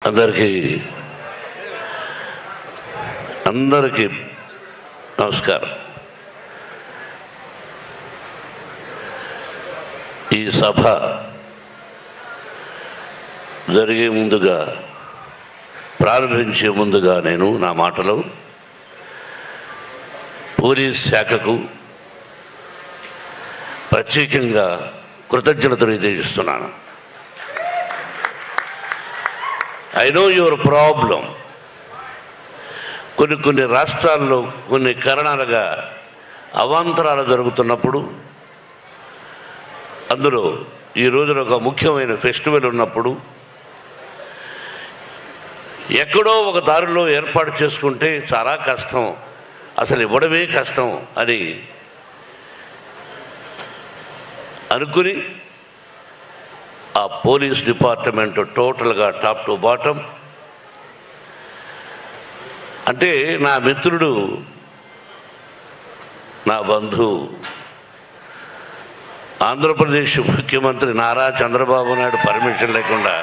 అందరికీ నమస్కారం. ఈ సభ జరిగే ముందుగా, ప్రారంభించే ముందుగా నేను నా మాటలో పోలీస్ శాఖకు ప్రత్యేకంగా కృతజ్ఞతలు తెలియజేస్తున్నాను. I know your problem. కొన్ని రాష్ట్రాల్లో కొన్ని కారణాలుగా అవాంతరాలు జరుగుతున్నప్పుడు, అందులో ఈ రోజున ఒక ముఖ్యమైన ఫెస్టివల్ ఉన్నప్పుడు ఎక్కడో ఒక దారిలో ఏర్పాటు చేసుకుంటే చాలా కష్టం, అసలు ఇవ్వడమే కష్టం అని అనుకుని ఆ పోలీస్ డిపార్ట్మెంట్ టోటల్గా టాప్ టు బాటమ్, అంటే నా మిత్రుడు, నా బంధువు, ఆంధ్రప్రదేశ్ ముఖ్యమంత్రి నారా చంద్రబాబు నాయుడు పర్మిషన్ లేకుండా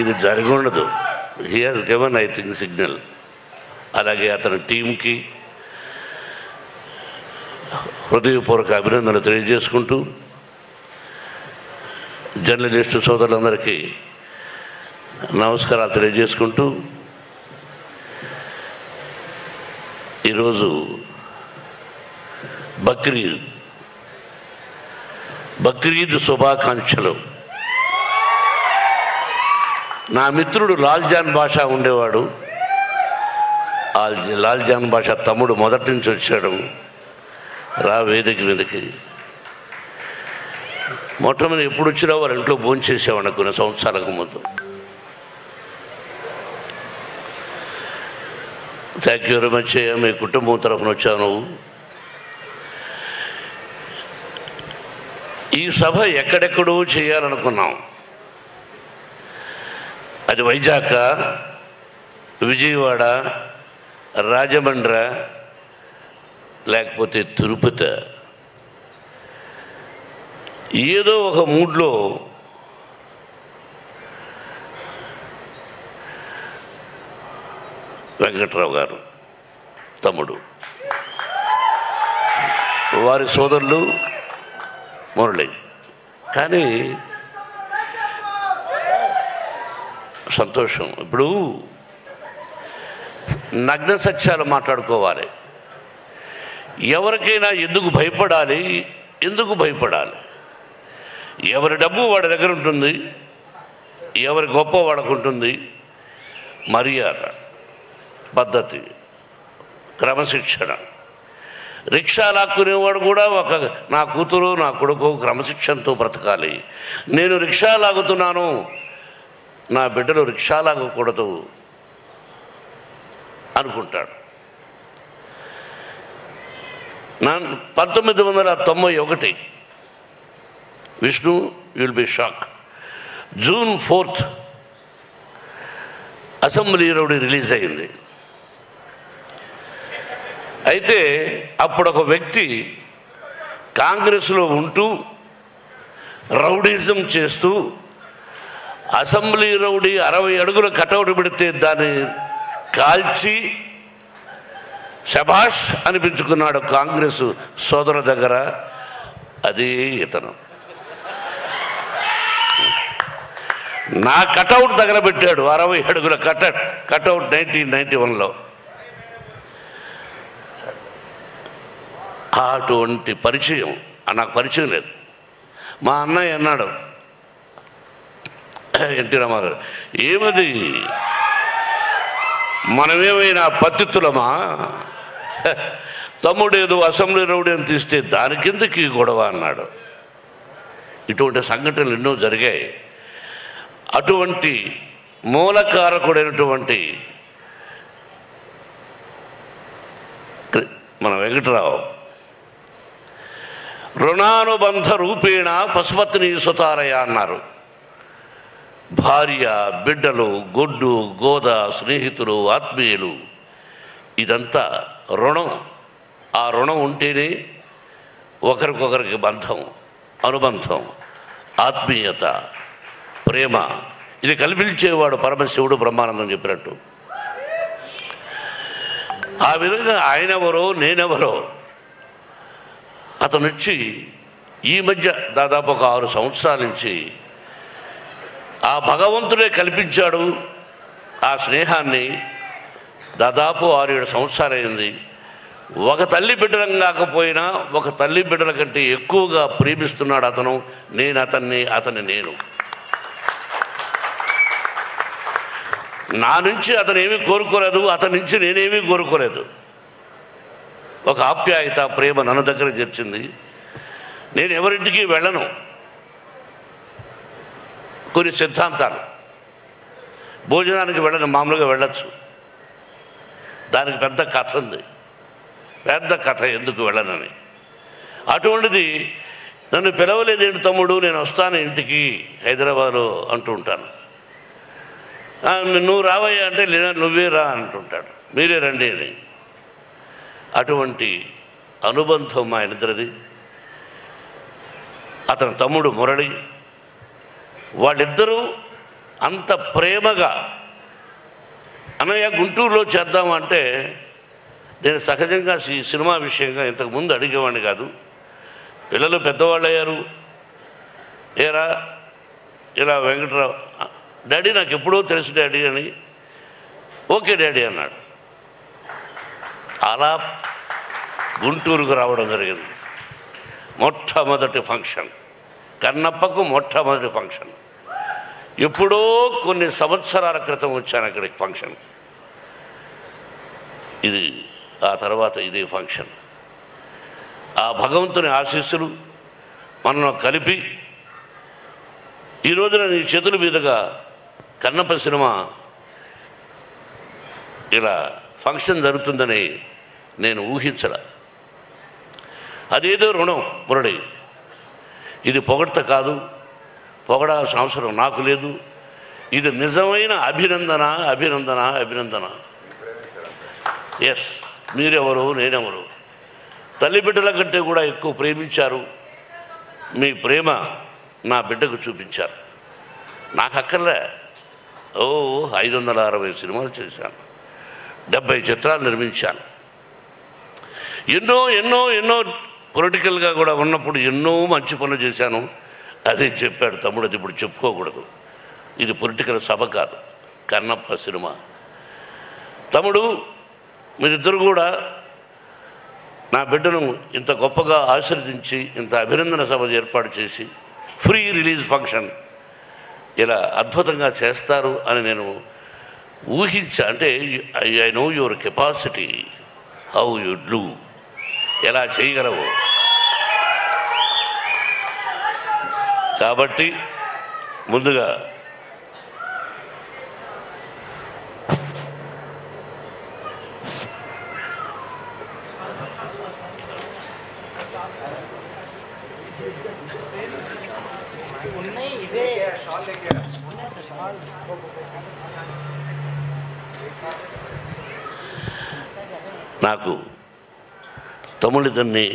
ఇది జరిగి ఉండదు. He has given I think signal. అలాగే అతని టీంకి హృదయపూర్వక అభినందనలు తెలియజేసుకుంటూ, జర్నలిస్టు సోదరులందరికీ నమస్కారాలు తెలియజేసుకుంటూ, ఈరోజు బక్రీద్ శుభాకాంక్షలు. నా మిత్రుడు లాల్జాన్ బాషా ఉండేవాడు. లాల్జాన్ బాషా తమ్ముడు మొదటి నుంచి వచ్చాడు. రా వేదిక మీదకి. మొట్టమొదటి ఎప్పుడు వచ్చినా వాళ్ళ ఇంట్లో భోంచేసేవాడు కొన్ని సంవత్సరాలకు ముందు. Thank you very much. మీ కుటుంబం తరఫున వచ్చావు నువ్వు. ఈ సభ ఎక్కడెక్కడో చేయాలనుకున్నాం. అది వైజాగ్, విజయవాడ, రాజమండ్రి, లేకపోతే తిరుపతి. ఏదో ఒక మూడ్లో వెంకట్రావు గారు తమ్ముడు, వారి సోదరులు మురళి. కానీ సంతోషం. ఇప్పుడు నగ్న సత్యాలు మాట్లాడుకోవాలి. ఎవరికైనా ఎందుకు భయపడాలి? ఎవరి డబ్బు వాడి దగ్గర ఉంటుంది, ఎవరి గొప్ప వాడికి ఉంటుంది. మర్యాద, పద్ధతి, క్రమశిక్షణ. రిక్షా లాక్కునేవాడు కూడా నా కూతురు, నా కొడుకు క్రమశిక్షణతో బ్రతకాలి. నేను రిక్షా లాగుతున్నాను, నా బిడ్డలు రిక్షా లాగకూడదు అనుకుంటాడు. 1991 Vishnu, you will be shock, June 4 assembly rowdy release అయింది. అయితే అప్పుడు ఒక వ్యక్తి కాంగ్రెస్లో ఉంటూ రౌడీజం చేస్తూ అసెంబ్లీ రౌడీ 60 అడుగుల కటౌట్ పెడితే దాన్ని కాల్చి శభాష్ అనిపించుకున్నాడు కాంగ్రెస్ సోదరుల దగ్గర. అది ఇతను. నా కటౌట్ దగ్గర పెట్టాడు 60 అడుగుల కటౌట్ 1991లో. అటువంటి పరిచయం నాకు పరిచయం లేదు. మా అన్నయ్య అన్నాడు, ఎన్టీ రామారావు, ఏమది మనమేమైనా పత్తితులమా? తమ్ముడేదో అసెంబ్లీ రౌడీ అని తీస్తే దాని కిందకి గొడవ అన్నాడు. ఇటువంటి సంఘటనలు ఎన్నో జరిగాయి. అటువంటి మూలకారకుడైనటువంటి మన వెంకటరావు రుణానుబంధ రూపేణ పశుపత్ని సుతారయ అన్నారు. భార్య, బిడ్డలు, గొడ్డు, గోద, స్నేహితులు, ఆత్మీయులు, ఇదంతా రుణం. ఆ రుణం ఉంటేనే ఒకరికొకరికి బంధం, అనుబంధం, ఆత్మీయత, ప్రేమ ఇది కల్పించేవాడు పరమశివుడు బ్రహ్మానందం చెప్పినట్టు. ఆ విధంగా ఆయనెవరో నేనెవరో అతను వచ్చి ఈ మధ్య దాదాపు ఒక 6 సంవత్సరాల నుంచి ఆ భగవంతుడే కల్పించాడు ఆ స్నేహాన్ని. దాదాపు 6-7 సంవత్సరాలైంది. ఒక తల్లి బిడ్డలం కాకపోయినా ఒక తల్లి బిడ్డల కంటే ఎక్కువగా ప్రేమిస్తున్నాడు అతను. నేను అతన్ని, అతన్ని నేను. నా నుంచి అతను ఏమీ కోరుకోలేదు, అతని నుంచి నేనేమీ కోరుకోలేదు. ఒక ఆప్యాయత, ప్రేమ నన్ను దగ్గర చేర్చింది. నేను ఎవరింటికి వెళ్ళను. కొన్ని సిద్ధాంతాలు, భోజనానికి వెళ్ళను, మామూలుగా వెళ్ళచ్చు. దానికి పెద్ద కథ ఉంది, పెద్ద కథ ఎందుకు వెళ్ళనని. అటువంటిది నన్ను పిలవలేదేంటి తమ్ముడు, నేను వస్తాను ఇంటికి హైదరాబాద్లో అంటూ ఉంటాను. నువ్వు రావయ్యా అంటే లేదా నువ్వే రా అంటుంటాడు, మీరే రండి అని. అటువంటి అనుబంధం మా ఇద్దరిది. అతని తమ్ముడు మురళి, వాళ్ళిద్దరూ అంత ప్రేమగా అన్నయ్య గుంటూరులో చేద్దామంటే నేను సహజంగా ఈ సినిమా విషయంగా ఇంతకుముందు అడిగేవాడిని కాదు. పిల్లలు పెద్దవాళ్ళు అయ్యారు. ఏరా ఇలా వెంకటరావు డాడీ నాకు ఎప్పుడో తెలుసు డాడీ అని. ఓకే డాడీ అన్నాడు. అలా గుంటూరుకు రావడం జరిగింది. మొట్టమొదటి ఫంక్షన్, కన్నప్పకు మొట్టమొదటి ఫంక్షన్. ఎప్పుడో కొన్ని సంవత్సరాల క్రితం వచ్చాను అక్కడికి ఫంక్షన్. ఇది ఆ తర్వాత ఇదే ఫంక్షన్. ఆ భగవంతుని ఆశీస్సులు మనం కలిపి ఈ రోజున నీ చేతుల మీదుగా కన్నప్ప సినిమా ఇలా ఫంక్షన్ జరుగుతుందని నేను ఊహించలే. అదేదో రుణం మురళి. ఇది పొగడ్త కాదు, పొగడాల్సిన అవసరం నాకు లేదు. ఇది నిజమైన అభినందన, అభినందన, అభినందన. ఎస్, మీరెవరు, నేనెవరు. తల్లి బిడ్డల కంటే కూడా ఎక్కువ ప్రేమించారు. మీ ప్రేమ నా బిడ్డకు చూపించారు. నాకు అక్కర్లే. 560 సినిమాలు చేశాను, 70 చిత్రాలు నిర్మించాను. ఎన్నో ఎన్నో ఎన్నో పొలిటికల్గా కూడా ఉన్నప్పుడు ఎన్నో మంచి పనులు చేశాను. అదే చెప్పాడు తమ్ముడు, అది ఇప్పుడు చెప్పుకోకూడదు. ఇది పొలిటికల్ సభ కాదు, కన్నప్ప సినిమా. తమ్ముడు, మీరిద్దరు కూడా నా బిడ్డను ఇంత గొప్పగా ఆశీర్వదించి ఇంత అభినందన సభ ఏర్పాటు చేసి ఫ్రీ రిలీజ్ ఫంక్షన్ ఇలా అద్భుతంగా చేస్తారు అని నేను ఊహించా. అంటే I know your capacity, how you do, ఎలా చేయగలవు. కాబట్టి ముందుగా నాకు తమ్ముడిద్దరిని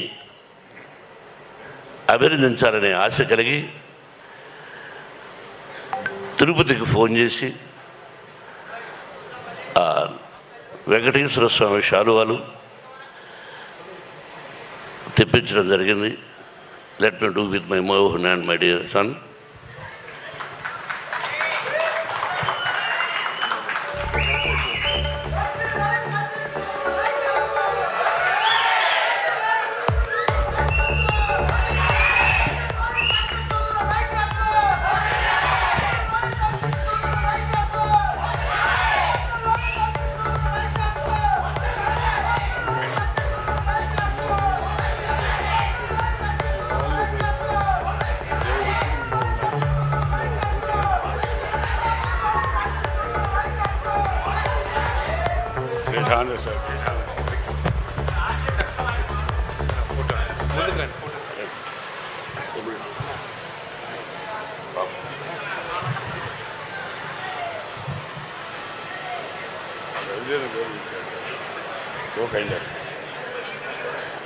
అభినందించాలనే ఆశ కలిగి తిరుపతికి ఫోన్ చేసి వెంకటేశ్వర స్వామి శాలువాలు తెప్పించడం జరిగింది. Let me do with my Mohan and my dear son.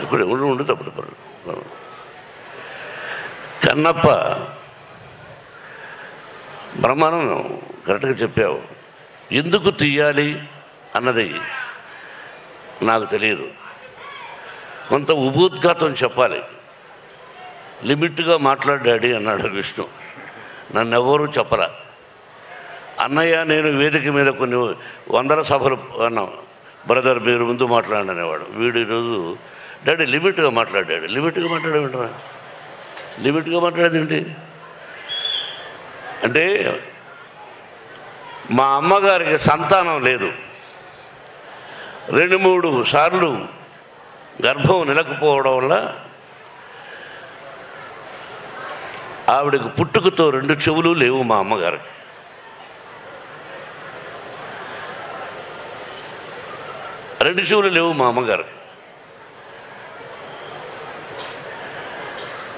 ఇప్పుడు ఉండు తప్పుడు కన్నప్ప బ్రహ్మానందం కరెక్ట్గా చెప్పావు. ఎందుకు తీయాలి అన్నది నాకు తెలియదు. కొంత ఉపోద్ఘాతం చెప్పాలి. లిమిట్గా మాట్లాడాడి అన్నాడు విష్ణు. నన్ను ఎవరూ చెప్పరా. అన్నయ్య నేను వేదిక మీద కొన్ని వందల సభలు అన్నాం, బ్రదర్ మీరు ముందు మాట్లాడనేవాడు. వీడు ఈరోజు డాడీ లిమిట్గా మాట్లాడాడు. లిమిట్గా మాట్లాడేమిట్రా? లిమిట్గా మాట్లాడేదేంటి అంటే, మా అమ్మగారికి సంతానం లేదు. 2-3 సార్లు గర్భం నిలకపోవడం వల్ల ఆవిడకు పుట్టుకతో 2 చెవులు లేవు. మా అమ్మగారికి 2 చెవులు లేవు. మా అమ్మగారికి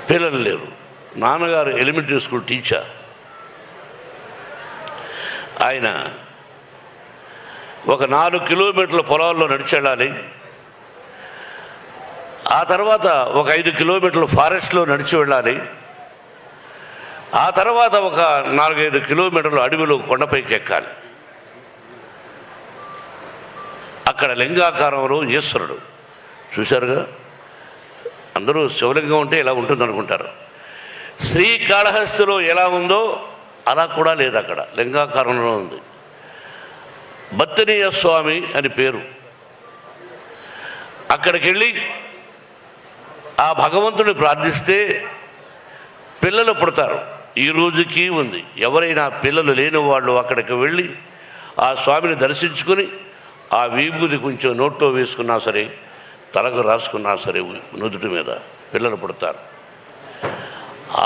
పిల్లలు లేరు. నాన్నగారు ఎలిమెంటరీ స్కూల్ టీచర్. ఆయన ఒక 4 కిలోమీటర్ల పొలాల్లో నడిచి వెళ్ళాలి. ఆ తర్వాత ఒక 5 కిలోమీటర్లు ఫారెస్ట్లో నడిచి వెళ్ళాలి. ఆ తర్వాత ఒక 4-5 కిలోమీటర్లు అడవిలో కొండపైకి ఎక్కాలి. అక్కడ లింగాకారంలో ఈశ్వరుడు చూశారుగా. అందరూ శివలింగం ఉంటే ఇలా ఉంటుంది అనుకుంటారు. శ్రీకాళహస్తిలో ఎలా ఉందో అలా కూడా లేదు, అక్కడ లింగాకారంలో ఉంది. బత్తనీయ స్వామి అని పేరు. అక్కడికి వెళ్ళి ఆ భగవంతుడిని ప్రార్థిస్తే పిల్లలు పుడతారు. ఈ రోజుకి ఉంది. ఎవరైనా పిల్లలు లేని వాళ్ళు అక్కడికి వెళ్ళి ఆ స్వామిని దర్శించుకొని ఆ విభూది కొంచెం నోట్లో వేసుకున్నా సరే, తలకు రాసుకున్నా సరే, నుదుటి మీద పిల్లలు పుడతారు.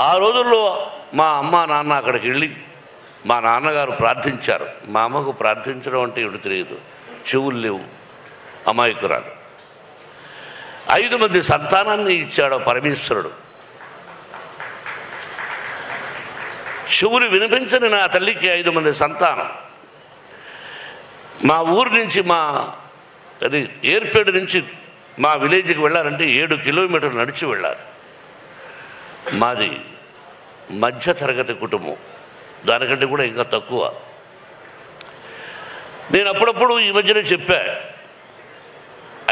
ఆ రోజుల్లో మా అమ్మ నాన్న అక్కడికి వెళ్ళి మా నాన్నగారు ప్రార్థించారు. మా అమ్మకు ప్రార్థించడం అంటే ఏమిటి తెలియదు, చెవులు లేవు, అమాయకురాలు. 5 మంది సంతానాన్ని ఇచ్చాడు పరమేశ్వరుడు. చెవులు వినిపించని నా తల్లికి 5 మంది సంతానం. మా ఊరు నుంచి అది ఏర్పేడు నుంచి మా విలేజ్కి వెళ్ళాలంటే 7 కిలోమీటర్లు నడిచి వెళ్ళాలి. మాది మధ్య తరగతి కుటుంబం, దానికంటే కూడా ఇంకా తక్కువ. నేను అప్పుడప్పుడు ఈ మధ్యనే చెప్పా,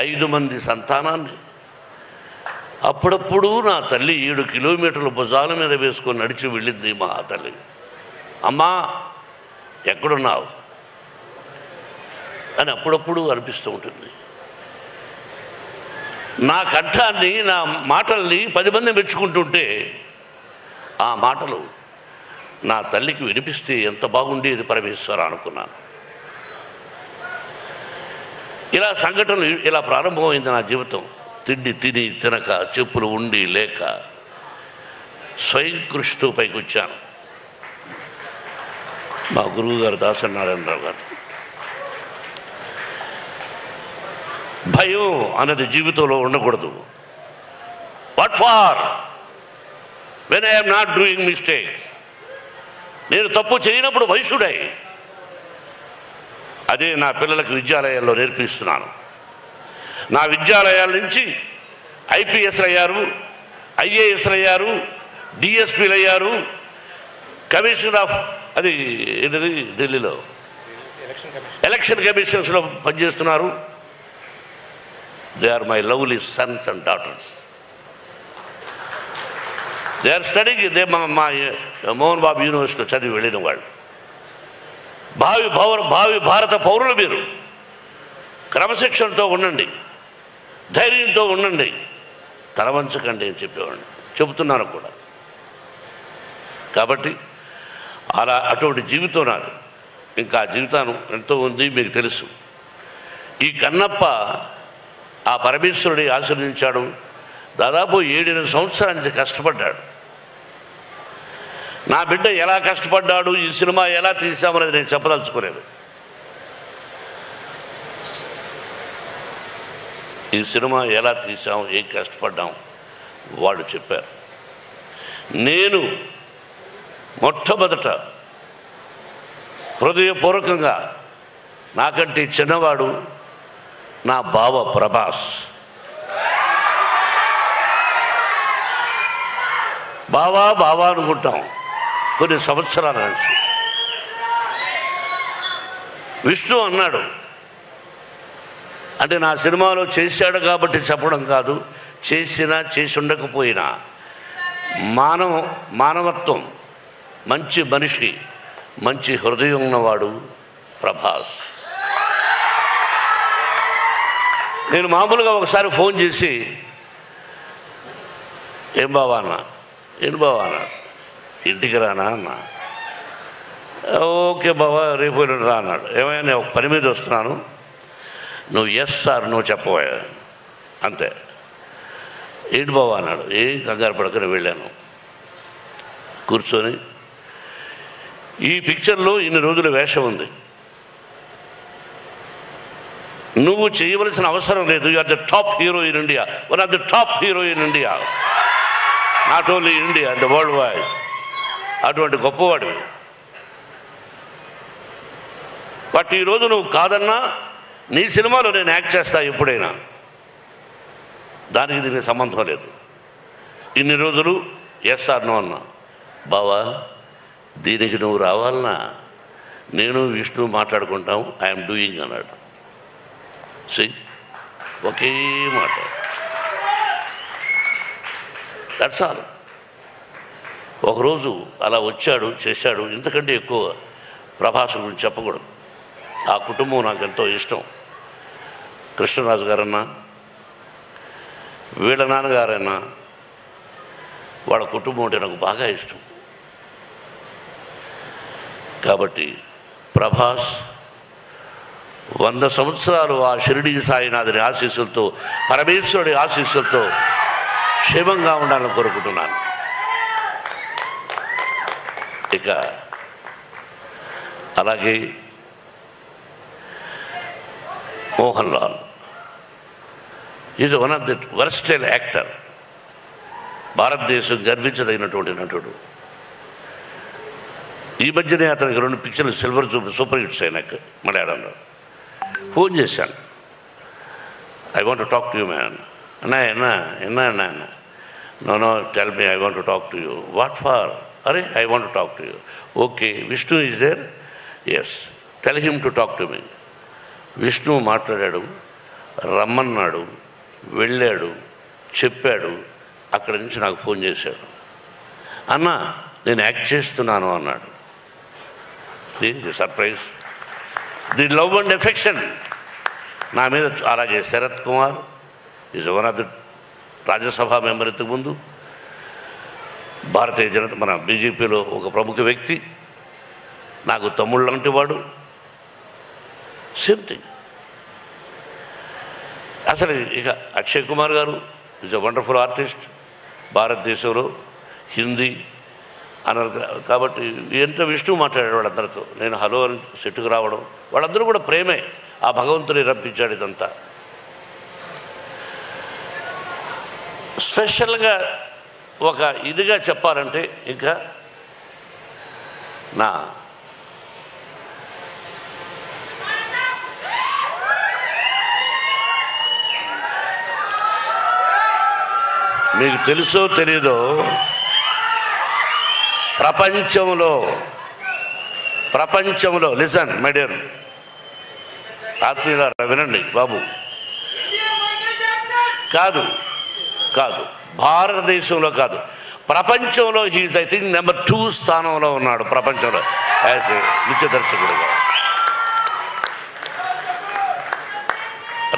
5 మంది సంతానాన్ని అప్పుడప్పుడు నా తల్లి 7 కిలోమీటర్ల భుజాల మీద వేసుకొని నడిచి వెళ్ళింది. మా తల్లి, అమ్మా ఎక్కడున్నావు అని అప్పుడప్పుడు అనిపిస్తూ ఉంటుంది. నా కంఠాన్ని, నా మాటల్ని 10 మంది మెచ్చుకుంటుంటే ఆ మాటలు నా తల్లికి వినిపిస్తే ఎంత బాగుండేది పరమేశ్వర అనుకున్నాను. ఇలా సంఘటనలు ఇలా ప్రారంభమైంది నా జీవితం. తిండి తిని తినక, చెప్పులు ఉండి లేక స్వయం కృషితో పైకి వచ్చాను. మా గురువు గారు దాసనారాయణరావు గారు, భయం అన్నది జీవితంలో ఉండకూడదు. What for when I'm not doing mistake. నేను తప్పు చేయనప్పుడు వయసుడై అదే నా పిల్లలకు విద్యాలయాల్లో నేర్పిస్తున్నాను. నా విద్యాలయాల నుంచి ఐపీఎస్లు అయ్యారు, ఐఏఎస్లు అయ్యారు, డిఎస్పీలు అయ్యారు, కమిషనర్ ఆఫ్ అది ఏంటది ఢిల్లీలో ఎలక్షన్ కమిషన్స్లో పనిచేస్తున్నారు. They are my lovely sons and daughters. They are studying. They మా మోహన్ బాబు యూనివర్సిటీలో చదివి వెళ్ళిన వాళ్ళు. భావి భారత పౌరులు మీరు. క్రమశిక్షణతో ఉండండి, ధైర్యంతో ఉండండి, తలవంచకండి అని చెప్పేవాడిని, చెబుతున్నాను కూడా. కాబట్టి అటువంటి జీవితం నాది. ఇంకా జీవితాన్ని ఎంతో ఉంది, మీకు తెలుసు. ఈ కన్నప్ప ఆ పరమేశ్వరుడి ఆశీర్వదించాడు. దాదాపు 7-8 సంవత్సరాల నుంచి కష్టపడ్డాడు. నా బిడ్డ ఎలా కష్టపడ్డాడు, ఈ సినిమా ఎలా తీసామనేది నేను చెప్పదలుచుకోలేదు. ఈ సినిమా ఎలా తీసాం, ఏం కష్టపడ్డాం వాళ్ళు చెప్పారు. నేను మొట్టమొదట హృదయపూర్వకంగా నాకంటే చిన్నవాడు నా బావ ప్రభాస్. బావా బావా అనుకుంటాం కొన్ని సంవత్సరాల నుంచి. విష్ణు అన్నాడు, అంటే నా సినిమాలో చేశాడు కాబట్టి చెప్పడం కాదు, చేసినా చేసి ఉండకపోయినా మానవత్వం, మంచి మనిషి, మంచి హృదయం ఉన్నవాడు ప్రభాస్. నేను మామూలుగా ఒకసారి ఫోన్ చేసి, ఏం బావా అన్న, ఏంటి బావా అన్న, ఇంటికి రానా అన్న. ఓకే బావా, రేపు రా అన్నాడు. ఏమైనా నేను ఒక పని మీద వస్తున్నాను, నువ్వు ఎస్ సార్ నువ్వు చెప్పవా అంతే. ఏంటి బావా అన్నాడు. ఏం కంగారు పడకనే వెళ్ళాను. కూర్చొని, ఈ పిక్చర్లో ఇన్ని రోజుల వేషం ఉంది, నువ్వు చేయవలసిన అవసరం లేదు. You are the top hero in India, one of the top hero in India, not only India, the world wide. అటువంటి గొప్పవాడు. బట్ ఈరోజు నువ్వు కాదన్నా, నీ సినిమాలో నేను యాక్ట్ చేస్తా ఎప్పుడైనా, దానికి దీనికి సంబంధం లేదు. ఇన్ని రోజులు ఎస్ ఆర్ నో అన్నా. బావా దీనికి నువ్వు రావాలన్నా నేను విష్ణు మాట్లాడుకుంటాం, ఐఎమ్ డూయింగ్ అన్నాడు. ఒకే మాట, దట్స్ ఆల్. ఒకరోజు అలా వచ్చాడు, చేశాడు. ఇంతకంటే ఎక్కువ ప్రభాస్ గురించి చెప్పకూడదు. ఆ కుటుంబం నాకు ఎంతో ఇష్టం. కృష్ణరాజు గారన్నా, వీళ్ళ నాన్నగారన్నా, వాళ్ళ కుటుంబం అంటే నాకు బాగా ఇష్టం. కాబట్టి ప్రభాస్ 100 సంవత్సరాలు ఆ షిరిడి సాయినాథుని ఆశీస్సులతో, పరమేశ్వరుడి ఆశీస్సులతో క్షేమంగా ఉండాలని కోరుకుంటున్నాను. ఇక అలాగే Mohan Lal is one of the versatile actor. భారతదేశం గర్వించదగినటువంటి నటుడు. ఈ మధ్యనే అతనికి 2 పిక్చర్లు సిల్వర్ సూపర్ హిట్స్ అయినాక మలయాళంలో. ఫోన్ చేశాను, I want to talk to you man. అన్నా no tell me, I want to talk to you. What for? అరే I want to talk to you. Okay, Vishnu is there? Yes, tell him to talk to me. Vishnu మాట్లాడాడు, రమ్మన్నాడు, వెళ్ళాడు, చెప్పాడు. అక్కడి నుంచి నాకు phone చేశాడు, అన్నా నేను యాక్ట్ చేస్తున్నాను అన్నాడు. దీనికి surprise, the love and affection నా మీద. అలాగే Sarath Kumar is one of the Rajya Sabha member, ఇంతకుముందు భారతీయ జనతా మన బీజేపీలో ఒక ప్రముఖ వ్యక్తి, నాకు తమ్ముళ్ళు లాంటి వాడు. Same thing. అసలు ఇక అక్షయ్ కుమార్ గారు ఈజ్ అ వండర్ఫుల్ ఆర్టిస్ట్. భారతదేశంలో హిందీ అన్నారు కాబట్టి ఎంత విష్ణు మాట్లాడాడు వాళ్ళందరితో. నేను హలో అని సెట్టుకు రావడం, వాళ్ళందరూ కూడా ప్రేమే. ఆ భగవంతుని రప్పించాడు. ఇదంతా స్పెషల్గా ఒక ఇదిగా చెప్పాలంటే ఇంకా నా మీకు తెలుసో తెలీదో, ప్రపంచంలో లిసన్ మై డియర్ ఆత్మీయులారా, వినండి బాబు. కాదు భారతదేశంలో కాదు, ప్రపంచంలో హీజ్ ఐ థింక్ నెంబర్ 2 స్థానంలో ఉన్నాడు ప్రపంచంలో యాజ్ ఏ నృత్య దర్శకుడుగా.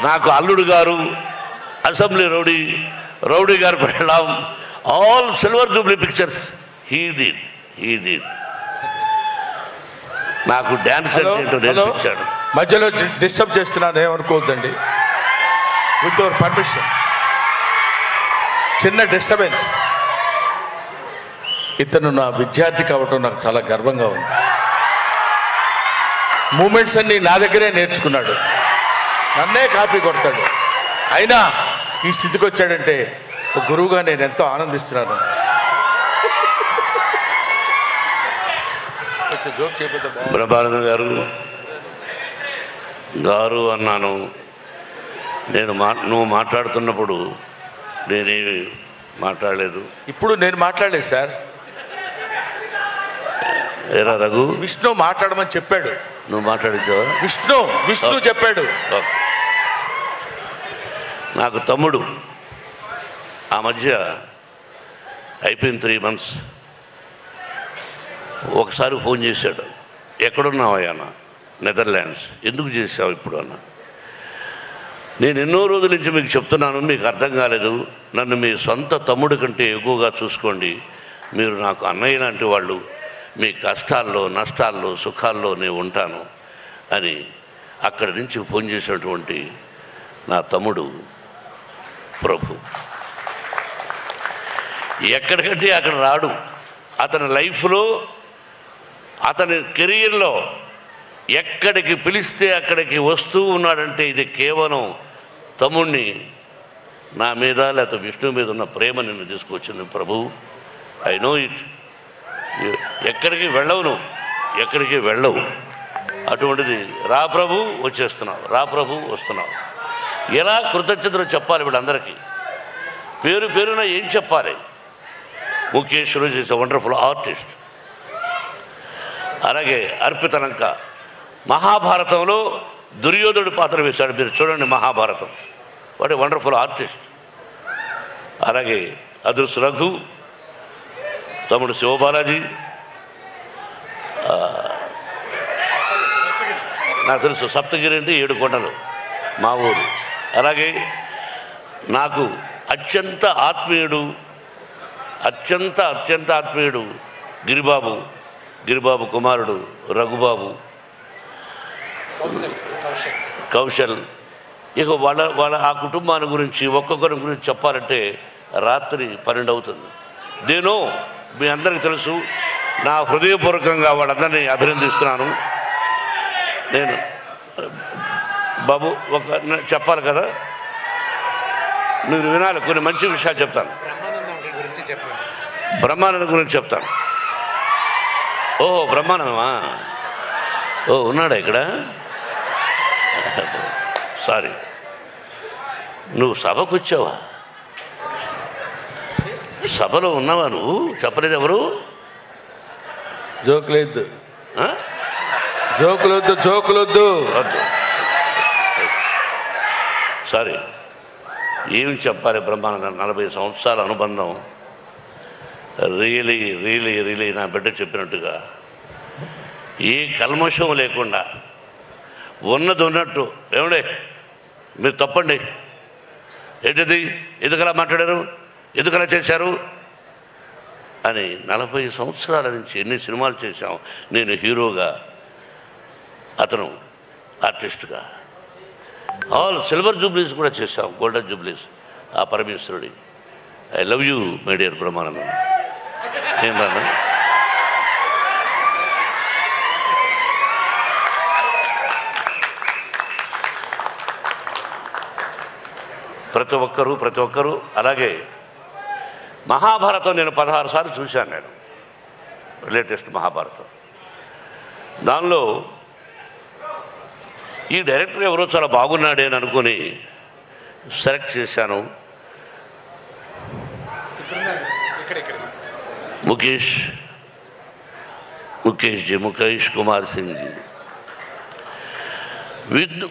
నాకు అల్లుడు గారు, అసెంబ్లీ రౌడీ గారు పెళ్ళాం, all silver Jubilee pictures he did. నాకు డ్యాన్స్ ఏంటో నేర్పించాడు. మధ్యలో డిస్టర్బ్ చేస్తున్నాను, ఏమనుకోవద్దండి. విత్ యువర్ పర్మిషన్, చిన్న డిస్టర్బెన్స్. ఇతను నా విద్యార్థి కావటం నాకు చాలా గర్వంగా ఉంది. మూమెంట్స్ అన్నీ నా దగ్గరే నేర్చుకున్నాడు, నన్నే కాపీ కొడతాడు. అయినా ఈ స్థితికి వచ్చాడంటే ఒక గురువుగా నేను ఎంతో ఆనందిస్తున్నాను. జోక్ చెప్పేద్దాం. బ్రహ్మానంద గారు అన్నాను. నువ్వు మాట్లాడుతున్నప్పుడు నేనేమి మాట్లాడలేదు. ఇప్పుడు నేను మాట్లాడలేదు సార్. ఏరా రఘు, విష్ణు మాట్లాడమని చెప్పాడు, నువ్వు మాట్లాడించావా? విష్ణు చెప్పాడు. ఓకే. నాకు తమ్ముడు ఆ మధ్య అయిపోయిన 3 months ఒకసారి ఫోన్ చేశాడు. ఎక్కడున్నావయ్యా అన్న? నెదర్లాండ్స్. ఎందుకు చేసావు ఇప్పుడు అన్న? నేను ఎన్నో రోజుల నుంచి మీకు చెప్తున్నాను, మీకు అర్థం కాలేదు. నన్ను మీ సొంత తమ్ముడి కంటే ఎక్కువగా చూసుకోండి. మీరు నాకు అన్నయ్య లాంటి వాళ్ళు. మీ కష్టాల్లో, నష్టాల్లో, సుఖాల్లో నేను ఉంటాను అని అక్కడి నుంచి ఫోన్ చేసినటువంటి నా తమ్ముడు ప్రభు. ఎక్కడికంటే అక్కడ రాడు. అతని లైఫ్లో, అతని కెరీర్లో ఎక్కడికి పిలిస్తే అక్కడికి వస్తూ ఉన్నాడంటే ఇది కేవలం తమ్ముడిని నా మీద లేకపోతే విష్ణు మీద ఉన్న ప్రేమ నిన్ను తీసుకొచ్చింది ప్రభు. I know it. ఎక్కడికి వెళ్ళవు, ఎక్కడికి వెళ్ళవు. అటువంటిది రా ప్రభు వచ్చేస్తున్నావు, రా ప్రభు వస్తున్నావు. ఎలా కృతజ్ఞతలు చెప్పాలి వీళ్ళందరికీ? పేరు పేరున ఏం చెప్పాలి? ముఖేష్ రోజు ఈజ్ ఎ వండర్ఫుల్ ఆర్టిస్ట్. అలాగే అర్పితలంక మహాభారతంలో దుర్యోధుడి పాత్ర వేశాడు. మీరు చూడండి మహాభారతం. వాడు వండర్ఫుల్ ఆర్టిస్ట్. అలాగే అదృశ్య రఘు, తమ్ముడు శివబాలాజీ, నాకు తెలుసు సప్తగిరి అంటే 7 కొండలు మా ఊరు. అలాగే నాకు అత్యంత ఆత్మీయుడు గిరిబాబు కుమారుడు రఘుబాబు, కౌశల్. ఇక వాళ్ళ ఆ కుటుంబాన్ని గురించి ఒక్కొక్కరి గురించి చెప్పాలంటే రాత్రి 12 అవుతుంది. దేనో మీ అందరికీ తెలుసు. నా హృదయపూర్వకంగా వాళ్ళందరినీ అభినందిస్తున్నాను. నేను బాబు చెప్పాలి కదా, మీరు వినాలి. కొన్ని మంచి విషయాలు చెప్తాను. బ్రహ్మానందం గురించి చెప్తాను. ఓహో, బ్రహ్మానందమా? ఓ, ఉన్నాడా ఇక్కడ? సారీ, నువ్వు సభకు వచ్చావా? సభలో ఉన్నావా నువ్వు? చెప్పలేదు ఎవరు? జోకులొద్దు, జోకులొద్దు. సారీ, ఏమి చెప్పాలి? బ్రహ్మానందం 40 సంవత్సరాల అనుబంధం. రియలీ నా బిడ్డ చెప్పినట్టుగా ఏ కల్మషం లేకుండా ఉన్నది ఉన్నట్టు. ఏమండే మీరు తప్పండి, ఏంటిది, ఎందుకలా మాట్లాడారు, ఎందుకలా చేశారు అని 40 సంవత్సరాల నుంచి ఎన్ని సినిమాలు చేశాం. నేను హీరోగా, అతను ఆర్టిస్ట్గా. ఆల్ సిల్వర్ జూబ్లీస్ కూడా చేశాం, గోల్డెన్ జూబ్లీస్. ఆ పరమేశ్వరుడి. I love you my dear Brahmanandam. ఏం రాను? ప్రతి ఒక్కరూ. అలాగే మహాభారతం నేను 16 సార్లు చూశాను. నేను లేటెస్ట్ మహాభారతం. దానిలో ఈ డైరెక్టర్ ఎవరో చాలా బాగున్నాడే అని అనుకుని సెలెక్ట్ చేశాను. ముఖేష్ కుమార్ సింగ్ జీ.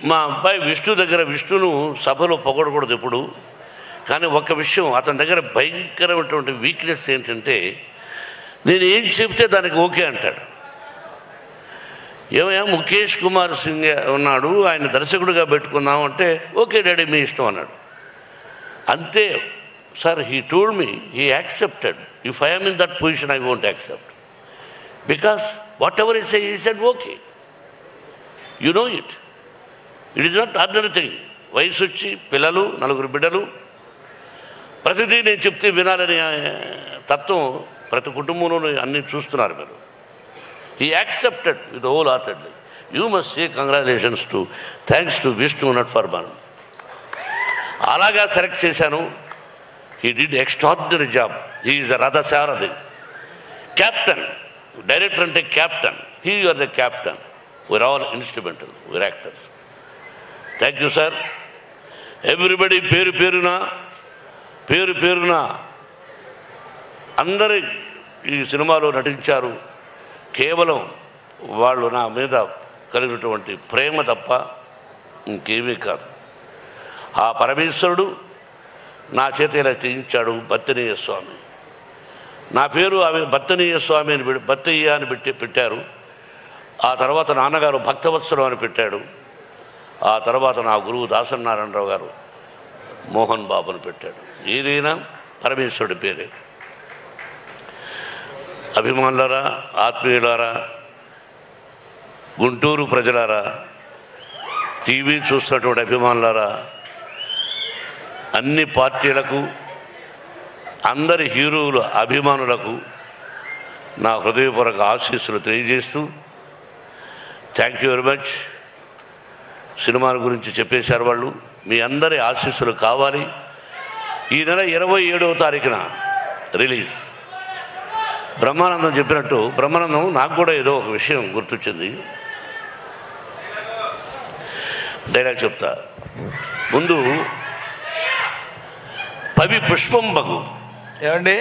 మా అబ్బాయి విష్ణు దగ్గర, విష్ణును సభలో పొగడకూడదు ఎప్పుడు, కానీ ఒక విషయం, అతని దగ్గర భయంకరమైనటువంటి వీక్నెస్ ఏంటంటే నేను ఏం చెప్తే దానికి ఓకే అంటాడు. ఏమయ్యా ముఖేష్ కుమార్ సింగ్ ఉన్నాడు, ఆయన దర్శకుడిగా పెట్టుకుందాం అంటే ఓకే డాడీ మీ ఇష్టం అన్నాడు. అంతే sir. He told me he accepted. If I am in that position I won't accept, because what ever is he said okay. You know it. It is not ordinary thing. వయసు వచ్చి పిల్లలు, 4 బిడ్డలు, ప్రతిదీ నేను చెప్తే వినాలనే తత్వం ప్రతి కుటుంబంలో అన్నీ చూస్తున్నారు మీరు. He accepted with whole heartedly. You must say congratulations to, thanks to Vishnu not for man. అలాగా సెలెక్ట్ చేశాను. He did extraordinary job. He is a రథసారథి, క్యాప్టెన్. డైరెక్టర్ అంటే captain. He are the captain. We are all instrumental, we are actors. Thank you sir. Everybody పేరు పేరున అందరి ఈ సినిమాలో నటించారు. కేవలం వాళ్ళు నా మీద కలిగినటువంటి ప్రేమ తప్ప ఇంకేమీ కాదు. ఆ పరమేశ్వరుడు నా చేత ఇలా చేయించాడు. బత్తనీయ స్వామి, నా పేరు ఆమె బత్తనీయ స్వామి అని బత్తయ్య అని పెట్టారు. ఆ తర్వాత నాన్నగారు భక్తవత్సరం అని పెట్టాడు. ఆ తర్వాత నా గురువు దాసనారాయణరావు గారు మోహన్ బాబుని పెట్టాడు. ఏదైనా పరమేశ్వరుడి పేరే. అభిమానులారా, ఆత్మీయులారా, గుంటూరు ప్రజలారా, టీవీ చూస్తున్నటువంటి అభిమానులారా, అన్ని పార్టీలకు, అందరి హీరోల అభిమానులకు నా హృదయపూర్వక ఆశీస్సులు తెలియజేస్తూ థ్యాంక్ యూ వెరీ మచ్. సినిమాల గురించి చెప్పేశారు వాళ్ళు. మీ అందరి ఆశీస్సులు కావాలి. ఈ నెల 27వ తారీఖున రిలీజ్. బ్రహ్మానందం చెప్పినట్టు, బ్రహ్మానందం నాకు కూడా ఏదో ఒక విషయం గుర్తొచ్చింది. డైలాగ్ చెప్తా. ముందు పవి పుష్పం బగు. ఏమండి,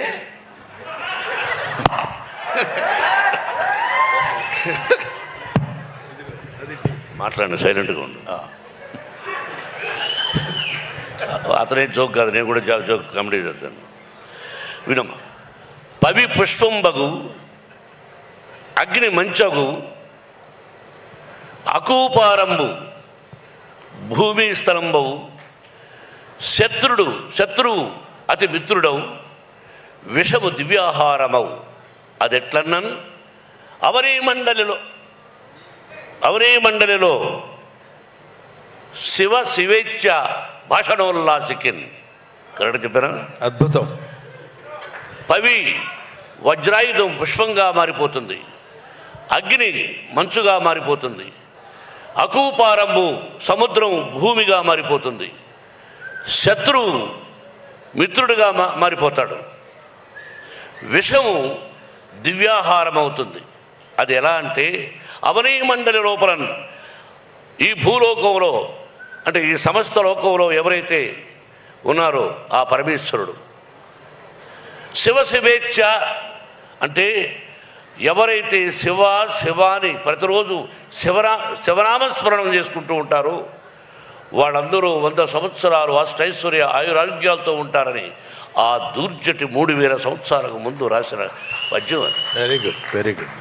మాట్లాడండి, సైలెంట్గా ఉండు. అతనే జోక్ కాదు, నేను కూడా జోక్ కామెడీ చేస్తాను. వినమ్మా. పవి పుష్పం బగు, అగ్ని మంచగు, అకూపారంబు, భూమి స్థలంబవు, శత్రువు అతి మిత్రుడవు, విషము దివ్యాహారమవు. అదెట్లన్నన్ అవరే మండలిలో శివేచ్ఛ భాషణోల్లాసికిన్. కరెక్ట్ చెప్పారా? అద్భుతం. పవి వజ్రాయుధం పుష్పంగా మారిపోతుంది, అగ్ని మంచుగా మారిపోతుంది, అకూపారంబు సముద్రం భూమిగా మారిపోతుంది, శత్రువు మిత్రుడిగా మారిపోతాడు, విషము దివ్యాహారం అవుతుంది. అది ఎలా అంటే అవనీ మండలి లోపల, ఈ భూలోకంలో అంటే ఈ సమస్త లోకంలో ఎవరైతే ఉన్నారో ఆ పరమేశ్వరుడు. శివేచ్ఛ అంటే ఎవరైతే శివాని ప్రతిరోజు శివనామస్మరణం చేసుకుంటూ ఉంటారో వాళ్ళందరూ 100 సంవత్సరాలు అష్టైశ్వర్య ఆయురారోగ్యాలతో ఉంటారని ఆ దూర్జటి 3000 సంవత్సరాలకు ముందు రాసిన పద్యం. Very good, very good.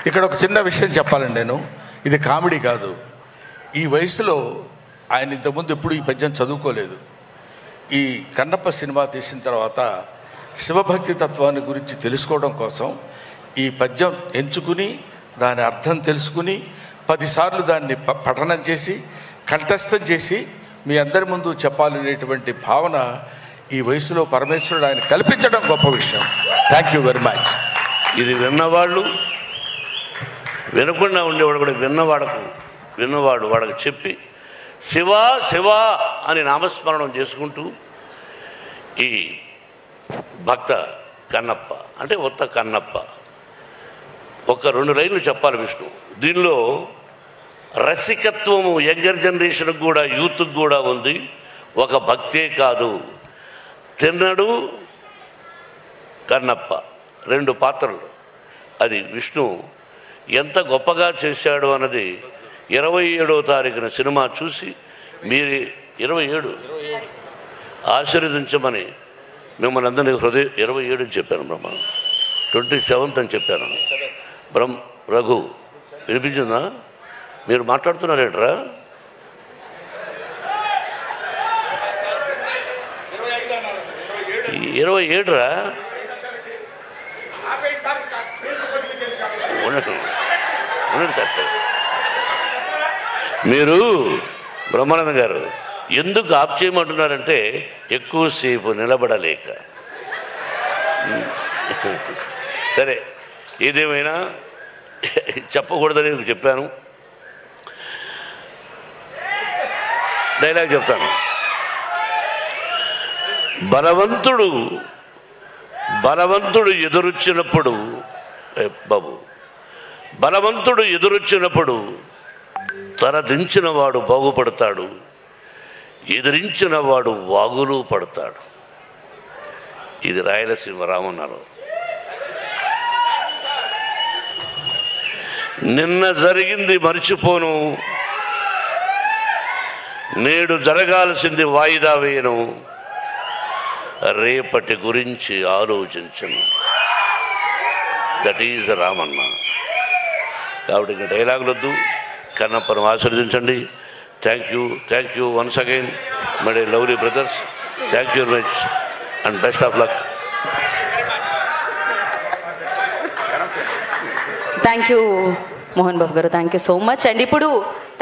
ఇక్కడ ఒక చిన్న విషయం చెప్పాలండి. నేను ఇది కామెడీ కాదు. ఈ వయసులో ఆయన ఇంతకుముందు ఎప్పుడు ఈ పద్యం చదువుకోలేదు. ఈ కన్నప్ప సినిమా తీసిన తర్వాత శివభక్తి తత్వాన్ని గురించి తెలుసుకోవడం కోసం ఈ పద్యం ఎంచుకుని దాని అర్థం తెలుసుకుని 10 సార్లు దాన్ని పఠనం చేసి కంఠస్థం చేసి మీ అందరి ముందు చెప్పాలనేటువంటి భావన ఈ వయసులో పరమేశ్వరుడు ఆయన కల్పించడం గొప్ప విషయం. Thank you very much. ఇది విన్నవాళ్ళు, వినకుండా ఉండేవాడు కూడా విన్నవాడు వాళ్ళకి చెప్పి శివా అని నామస్మరణం చేసుకుంటూ ఈ భక్త కన్నప్ప అంటే ఉత్త కన్నప్ప ఒక 2 లైన్లు చెప్పాలి విష్ణు. దీనిలో రసికత్వము యంగర్ జనరేషన్కి కూడా, యూత్కి కూడా ఉంది. ఒక భక్తే కాదు, తిన్నడు కన్నప్ప 2 పాత్రలు. అది విష్ణు ఎంత గొప్పగా చేశాడు అన్నది 27వ తారీఖున సినిమా చూసి మీరు 27 ఆశీర్వదించమని మిమ్మల్ని అందరినీ 27 అని చెప్పాను. 27th అని చెప్పాను. రఘు వినిపించిందా? మీరు మాట్లాడుతున్నారేంట్రా? 27 రా. ఉండండి సార్. మీరు బ్రహ్మానంద గారు ఎందుకు ఆప్ చేయమంటున్నారంటే ఎక్కువసేపు నిలబడలేక. సరే, ఏదేమైనా చెప్పకూడదని చెప్పాను. డైలాగ్ చెప్తాను. బలవంతుడు ఎదురొచ్చినప్పుడు బలవంతుడు ఎదురొచ్చినప్పుడు తరదించిన వాడు బాగుపడతాడు, ఎదిరించిన వాడు వాగులు పడతాడు. ఇది రాయలసీమ రామన్నారు. నిన్న జరిగింది మర్చిపోను, నేడు జరగాల్సింది వాయిదా వేయను, రేపటి గురించి ఆలోచించను. That is Ramanna. కాబట్టి ఇంకా డైలాగులు వద్దు, కన్నప్పను ఆశీర్వదించండి. Thank you once again my lovely brothers. Thank you very much and best of luck. Thank you Mohan Babu garu, thank you so much. And ఇప్పుడు